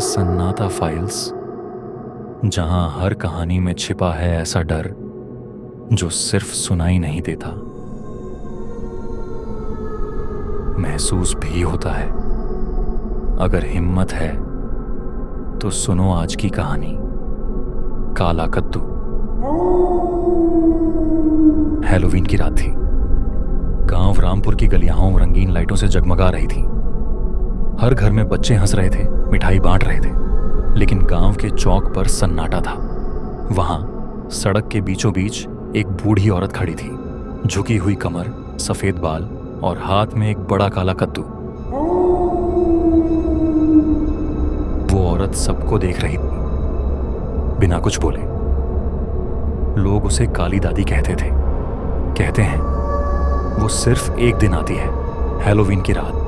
सन्नाटा फाइल्स, जहां हर कहानी में छिपा है ऐसा डर जो सिर्फ सुनाई नहीं देता, महसूस भी होता है। अगर हिम्मत है तो सुनो आज की कहानी, काला कद्दू। हैलोवीन की रात थी। गांव रामपुर की गलियां रंगीन लाइटों से जगमगा रही थी। हर घर में बच्चे हंस रहे थे, मिठाई बांट रहे थे, लेकिन गांव के चौक पर सन्नाटा था। वहां सड़क के बीचों बीच एक बूढ़ी औरत खड़ी थी, झुकी हुई कमर, सफेद बाल और हाथ में एक बड़ा काला कद्दू। वो औरत सबको देख रही थी, बिना कुछ बोले। लोग उसे काली दादी कहते थे। कहते हैं वो सिर्फ एक दिन आती है, हैलोवीन की रात।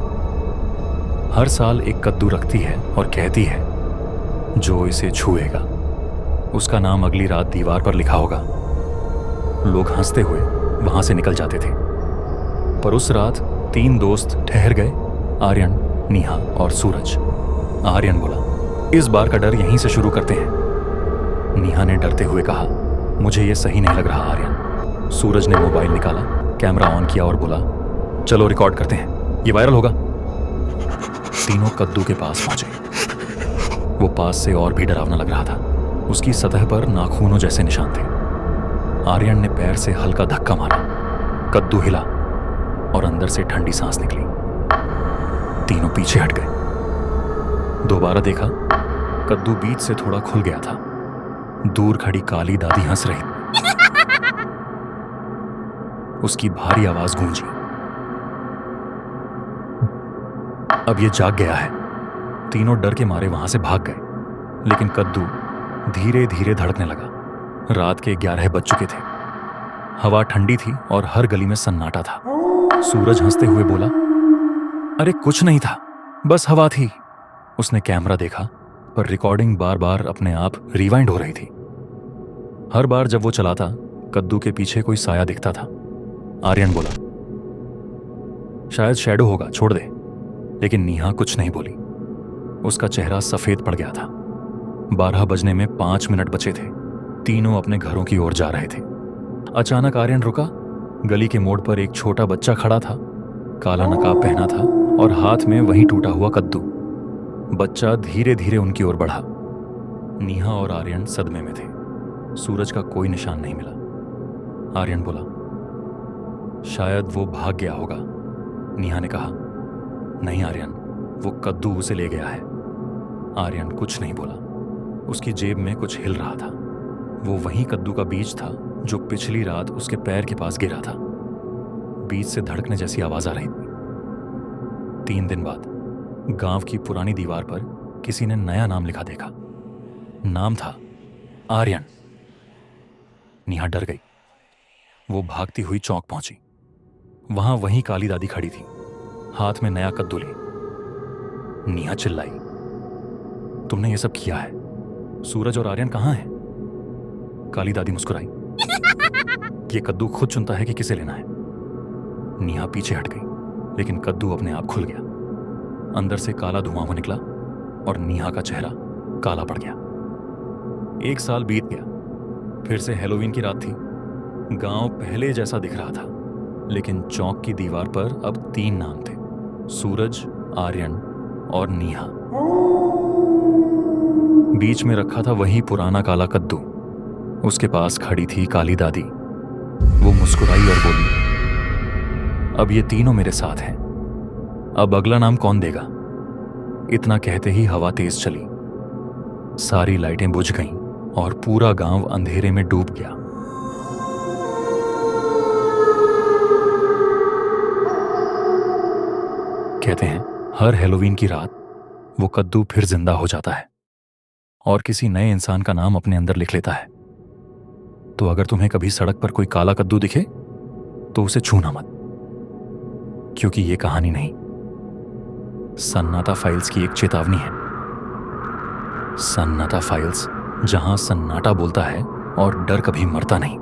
हर साल एक कद्दू रखती है और कहती है जो इसे छुएगा उसका नाम अगली रात दीवार पर लिखा होगा। लोग हंसते हुए वहां से निकल जाते थे। पर उस रात 3 दोस्त ठहर गए, आर्यन, नेहा और सूरज। आर्यन बोला, इस बार का डर यहीं से शुरू करते हैं। नेहा ने डरते हुए कहा, मुझे ये सही नहीं लग रहा आर्यन। सूरज ने मोबाइल निकाला, कैमरा ऑन किया और बोला, चलो रिकॉर्ड करते हैं, ये वायरल होगा। तीनों कद्दू के पास पहुंचे। वो पास से और भी डरावना लग रहा था। उसकी सतह पर नाखूनों जैसे निशान थे। आर्यन ने पैर से हल्का धक्का मारा, कद्दू हिला और अंदर से ठंडी सांस निकली। तीनों पीछे हट गए। दोबारा देखा, कद्दू बीच से थोड़ा खुल गया था। दूर खड़ी काली दादी हंस रही थी। उसकी भारी आवाज गूंजी, अब ये जाग गया है। तीनों डर के मारे वहां से भाग गए, लेकिन कद्दू धीरे धीरे धड़कने लगा। रात के 11 बज चुके थे। हवा ठंडी थी और हर गली में सन्नाटा था। सूरज हंसते हुए बोला, अरे कुछ नहीं था, बस हवा थी। उसने कैमरा देखा, पर रिकॉर्डिंग बार बार अपने आप रिवाइंड हो रही थी। हर बार जब वो चलाता, कद्दू के पीछे कोई साया दिखता था। आर्यन बोला, शायद शैडो होगा, छोड़ दे। लेकिन नेहा कुछ नहीं बोली। उसका चेहरा सफेद पड़ गया था। 12 बजने में 5 मिनट बचे थे। तीनों अपने घरों की ओर जा रहे थे। अचानक आर्यन रुका। गली के मोड़ पर एक छोटा बच्चा खड़ा था। काला नकाब पहना था और हाथ में वही टूटा हुआ कद्दू। बच्चा धीरे धीरे उनकी ओर बढ़ा। नेहा और आर्यन सदमे में थे। सूरज का कोई निशान नहीं मिला। आर्यन बोला, शायद वो भाग गया होगा। नेहा ने कहा, नहीं आर्यन, वो कद्दू उसे ले गया है। आर्यन कुछ नहीं बोला। उसकी जेब में कुछ हिल रहा था। वो वही कद्दू का बीज था जो पिछली रात उसके पैर के पास गिरा था। बीज से धड़कने जैसी आवाज आ रही थी। 3 दिन बाद गांव की पुरानी दीवार पर किसी ने नया नाम लिखा देखा। नाम था आर्यन। नेहा डर गई। वो भागती हुई चौक पहुंची। वहां वही काली दादी खड़ी थी, हाथ में नया कद्दू ली। नेहा चिल्लाई, तुमने ये सब किया है? सूरज और आर्यन कहां हैं? काली दादी मुस्कुराई, ये कद्दू खुद चुनता है कि किसे लेना है। नेहा पीछे हट गई, लेकिन कद्दू अपने आप खुल गया। अंदर से काला धुआं निकला और नेहा का चेहरा काला पड़ गया। 1 साल बीत गया। फिर से हैलोवीन की रात थी। गांव पहले जैसा दिख रहा था, लेकिन चौक की दीवार पर अब 3 नाम थे, सूरज, आर्यन और नेहा। बीच में रखा था वही पुराना काला कद्दू। उसके पास खड़ी थी काली दादी। वो मुस्कुराई और बोली, अब ये तीनों मेरे साथ हैं। अब अगला नाम कौन देगा? इतना कहते ही हवा तेज चली। सारी लाइटें बुझ गईं और पूरा गांव अंधेरे में डूब गया। कहते हैं हर हैलोवीन की रात वो कद्दू फिर जिंदा हो जाता है और किसी नए इंसान का नाम अपने अंदर लिख लेता है। तो अगर तुम्हें कभी सड़क पर कोई काला कद्दू दिखे तो उसे छूना मत, क्योंकि ये कहानी नहीं, सन्नाटा फाइल्स की एक चेतावनी है। सन्नाटा फाइल्स, जहां सन्नाटा बोलता है और डर कभी मरता नहीं।